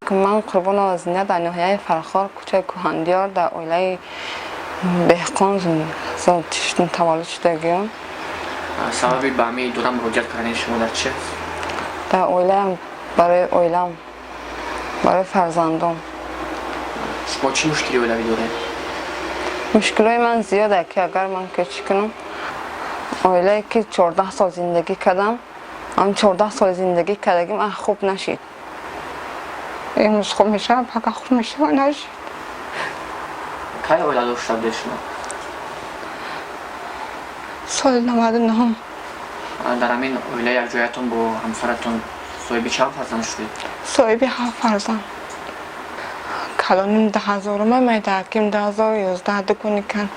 که من قربان آزینه در ناحیه فرخار کوچه کوهندیار در اویله بهقان تولد شدگیم. سببی به همین دورم مراجعت کردن شما در چه؟ در اویله برای اویلم، برای فرزندم. شما چی مشکلی اولوی داره؟ مشکلای من زیاده که اگر من کچی کنم اویله که 14 سال زندگی کردم، هم 14 سال زندگی کردگیم خوب نشید. امروز خوب میشه، فقط خوب میشه و نشید. کی اویله داشته بودید شما؟ سال 99. در همین اویله یک جایتون با همسرتون صاحب چند فرزند شدید؟ صاحب 7 فرزند. کلانیم 10,000 میده که 2011 دکنی کن.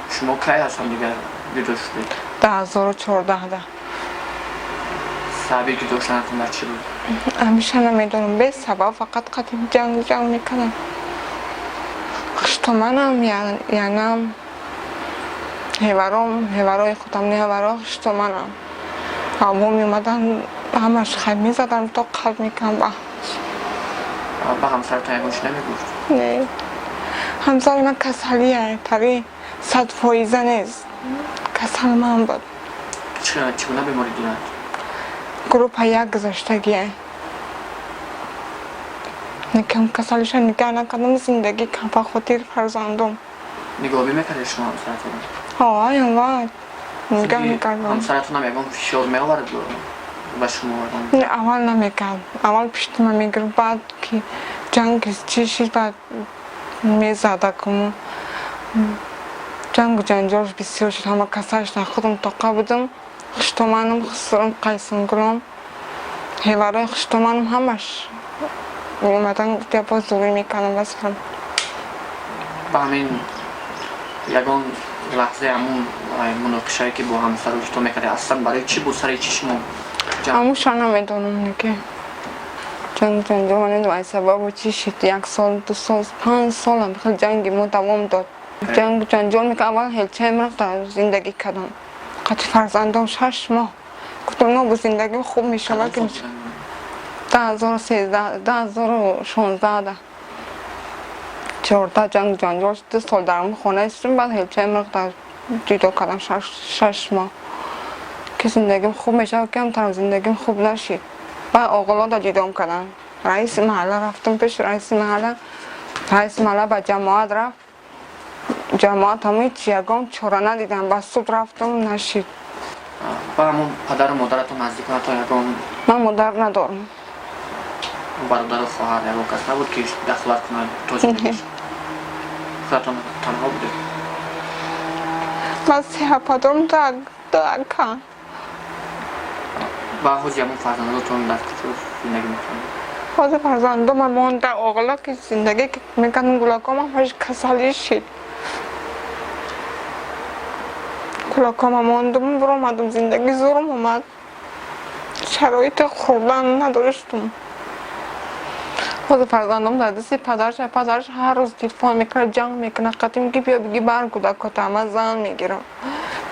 شما کی هستم دیگر جدا شدید؟ 2014 ده. سببی که داشتنتون در چی بود؟ همیشه نمیدونم به سبب فقط قدیم جنگ میکنم. خشتمانم یعنی هیورای خودم نه هیورا خشتمانم. آبو میمدن همش خیلی میزدن تا قلب میکنم با همسرتون یکونش نمیگفت؟ نه همسر من کسلیه تری 100% نیست. کسل من بود. چگونه بیماری دارد؟ گروپ 1 گذاشتگیه. نکم کسلش نگه نکردم زندگی کم به خاطر فرزندم. نگاهی میکرده شما همسرتون؟ ها اینقدر نگه میکردم. همسرتون هم یکون فشار میآورد به شما؟ نه اول نمیکرد. اول پشت من میگرد بعد که جنگ چی شد بعد میزده کمون. جنگ و جنجالش بسیار شد. همه کسایش خودم طاقه بودم. خشتمانم خسرم قیسم گرم. هیورای خشتمانم همش میومدن گفتی باز دوری میکنم بس هم. با همین یکون لحظه همون مناقشه که با همسر رو تو میکرده اصلا برای چی بود؟ سر چی شما هموشان نمیدونم نگه جنگ جنجال من نمیدونم سبب چی شد. 1 سال 2 سال 5 سال هم خیلی جنگی ما دوام داد. جنگ جنجال میکنم اول هلچه رفتم زندگی کردم. قطع فرزندم 6 ماه گفتم نه با زندگی خوب میشه که 2013 2016 ده 14 جنگ جنجال شد. 2 سال درم خونه استیم بعد هلچه رفتم جدا کردم 6 ماه که زندگیم خوب میشه که هم زندگیم خوب نشید. بعد آقلا دا جدام کردن. رئیس محله رفتم پیش رئیس محله به جماعت رفت. جماعت همه چیگام چرا ندیدن با سود رفتم نشید. با همون پدر و مادرتون نزدیکان تا یکم؟ من مادر ندارم. برادر و خواهر یکم کس نبود که دخالت کنه تو زندگیش؟ خودتون تنها بوده؟ من 3 پدرم تا اکان. با حوض همون فرزنداتون در کجا زندگی میکنید؟ حوض فرزندم من در آقلا که زندگی میکنم گلاکام همش کسالی شد. گلاکام ماندم برو آمدم زندگی زورم اومد. شرایط خوردن نداشتم. حوض فرزندم در دستی پدرش هر روز تلفن میکنه جنگ میکنه قطعی میگه بیا بگی بر کودکات همه زن میگیرم.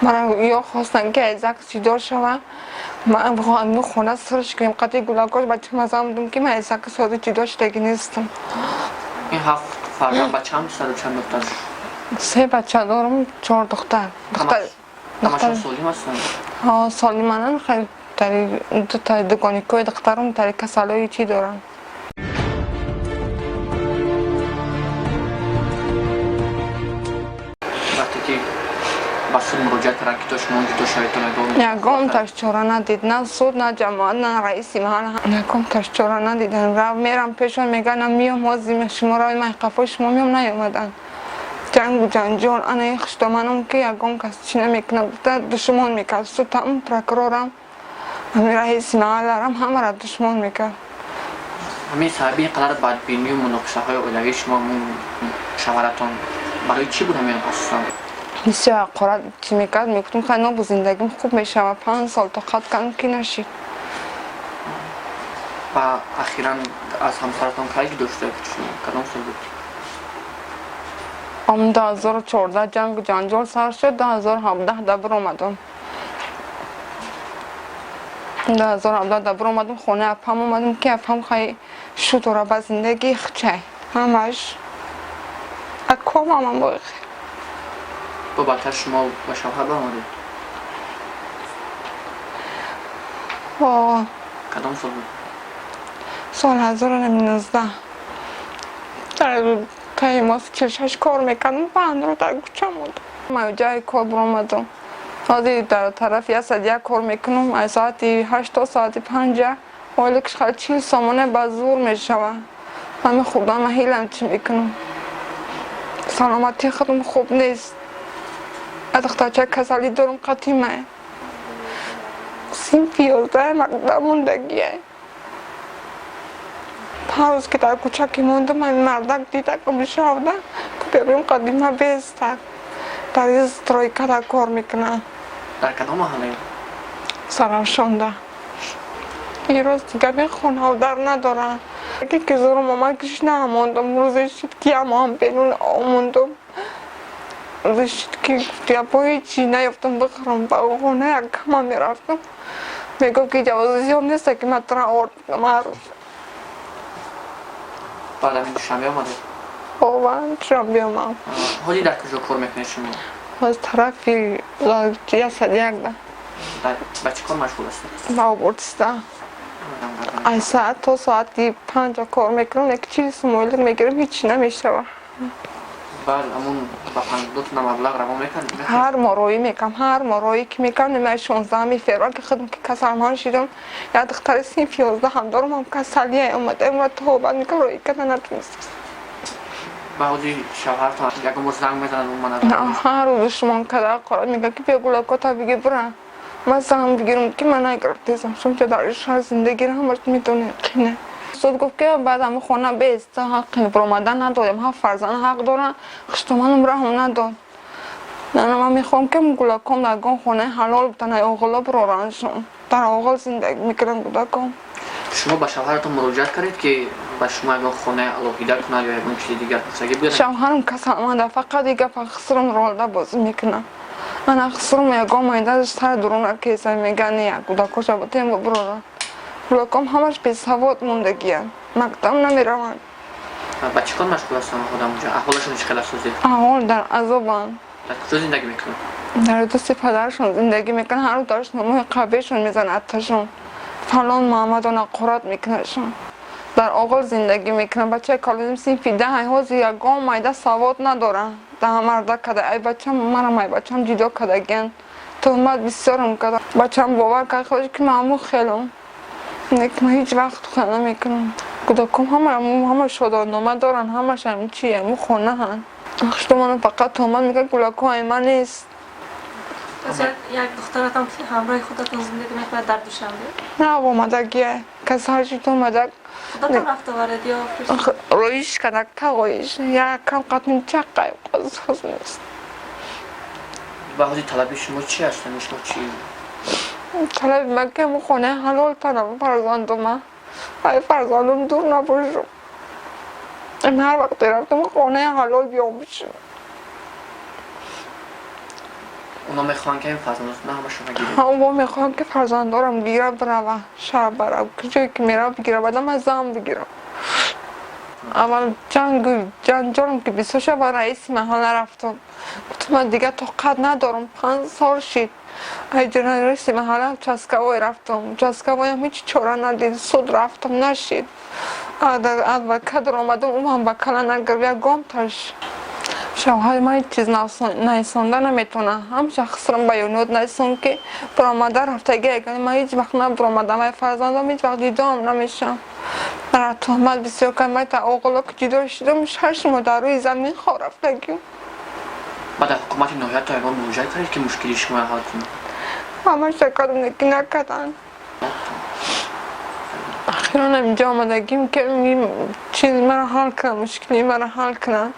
من یا خواستم که ازک سیدار شوم من بخوام خونه سرش کنیم قطعی گلاکاش بچه مزم بودم که من ازک ساده جدا شدگی نیستم. این 7 فرزند بچه هم سر و چند دختر؟ 3 بچه دارم 4 دختر. همشون سالم هستن؟ ها سالمانن خیلی تاری دکانی که دخترم تاری کسالایی چی دارن. وقتی که بسیار مراجعت کردن که تو شما اونجا تو شایدتون یکم تاش چرا ندید نه سود نه جماعت نه رئیسی محل یکم تاش چرا ندیدن. رو میرم پیشون میگن میام وزیم شما را این قفای شما میام نیومدن. جنگ و جنجال انا خشتمانم که یکم کس چی نمیکنه دشمن میکرد. سود هم پرکرارم رئیسی محلرم همه را دشمن میکرد. همین صاحبی قدر بدبینی و مناقشه های اولوی شما شوهرتان برای چی بود همین اصلا؟ بسیار حقارت چی میکرد میگفتم خیلی نه با زندگیم خوب میشه و 5 سال تا خط کردم که نشید. و اخیراً از همسرتان کی داشته کدام سال بود؟ هم 2014 جنگ و جنجال سر شد. 2017 دبر اومدم. 2017 بر اومدم خونه اپم اومدم که اپم خیلی شطوره به زندگی خچه همش اکوام هم باید با بعدتر شما با شوهر برآمدید با کدام سال بود؟ سال 2019 در که ما 46 کار میکنم بند در کوچه بود ما جای کار برآمدم حاضر در طرف یک ساعت یک کار میکنم از ساعت 8 تا ساعت 5 ولی که خیلی 40 سامانه با زور میشوه من خودم من هیلم چی میکنم سلامتی خودم خوب نیست ادختا چه کسالی دارم قطیمه سیم 11 مقدم موندگیه روز که در کوچکی موندم من مردک دیده که بشاوده که ببین قدیمه بیسته در این ترویکا در کار میکنه در کدام محله؟ سرافشانده این روز دیگه بین خونه ها در ندارن یکی که زورم ماما کشش نماندم روزش شد که هم بینون آموندم روزش شد که گفتی با هیچی نیفتم بخورم با خونه یک کم میرفتم میگفت که جوازی هم نیسته که من ترا آورد بگم هر روز بعد همین دوشنبه آمده؟ واقعا چرا بیامم حالی در کجا کار میکنید شما؟ از طرفی یک ساعت یک ده با چه کار مشغول هستید؟ با آبورتسته از ساعت تا ساعتی 5 کار میکنم یک چیز سمویل میگیرم هیچی نمیشوه بله همون با 52 مبلغ روان میکنید؟ هر مارایی میکنم هر مارایی که میکنم نمیه 16 فوریه که خودم که کسلمان شدم یا دختر سینف 11 هم دارم هم کسلیه اومده و توبه میکنم رایی کردن نتونست با حالی شوهرتان یکم باز زنگ میزنن اون من نه هر روز شما کده قرار میگه که بگوله کتا بگی برن من زنم بگیرم که من نگرفتیزم شما که در شهر زندگی رو همرد میدونه که نه سود گفت که بعد همه خونه بیست حقی برآمدن نداریم ها فرزند حق دارن خشتمانم را هم نداد نه من میخوام که گلکام در گام خونه حلال بتن ای آغلا برارنشون در آغل زندگی میکنم گلکام شما با شوهرتون مراجعت کردید که با شما اگر خونه علاقیده کنه یا اگر چیز دیگر بسازی بیارن؟ شوهرم کسا آمده فقط دیگه خسرم رالده بازی میکنم من خسرم یکا مایده از سر درونه کیسه میگه نه گلکاش باتیم برارن گلکام همش بی سواد موندگیه مکتب نمیرون با چی کار مشغول هستن خودم اونجا؟ احوالشون چقدر سوزید؟ احوال در عذابن در کجا زندگی میکنن؟ در دست پدرشون زندگی میکنن هر روز داشت نموی قبیشون میزن اتشون فلان محمدان قرات میکنشون در آغل زندگی میکنن بچه کالونیم سینفی 10 هاز یکا مایده سواد ندارن ده مرده کده ای بچه منم ای بچه هم جدا کده گن تهمت بسیارم کده بچه هم باور که خودش که معمول خیلم نیک من هیچ وقت خیلی نمیکنم کدکم همه شدانامه دارن همش هم چیه مو خونه هن خشتمانم فقط تهمت میگه گلکو ایمه نیست پس یک دخترتم همراه خودتون زندگی میکنه در دوشنبه؟ نه اومدگیه کسی هرچی تو اومدگ خودتون رفته وارد یا رویش کنک تقویش یک کم قطعی چه قیب قضاز نیست با حالی طلبی شما چی هستن؟ شما چی؟ طلب مگه مو خونه حلال تنم فرزندم ای فرزندم دور نباشم این هر وقت رفتم خونه حلال بیام بشم اونا میخوان که این فرزندتون همه شما گیرید؟ هم میخوام که فرزندارم گیره بروه شهر برم کجایی که میره بگیره بعدم از زن بگیرم اول جنجالم که 20 شب رئیس محل رفتم گفتم من دیگه طاقت ندارم 5 سال شد ای جنرال رئیس محل چسکوای رفتم چسکوای هم هیچ چاره ندید سود رفتم نشید ادوکت در آمدم اون هم بکله نگر یک گام تاش شوهر من هیچ چیز نیسانده نمیتونه همشه خسرم بیانود نیستم که برآمده رفتگی اگر من هیچ وقت نبرآمده من فرزندم هیچ وقت دیدم نمیشم در تهمت بسیار که من تا آقلا که جدا شدم 6 ماه در روی زمین خواه رفتگی بعد حکومت نهایت تا ایوان مراجعه کردید که مشکلی شما حل کنه؟ همه شکرم نکی نکردن اخیرا اینجا آمدگیم که چیز مرا حل کنم مشکلی مرا حل کنم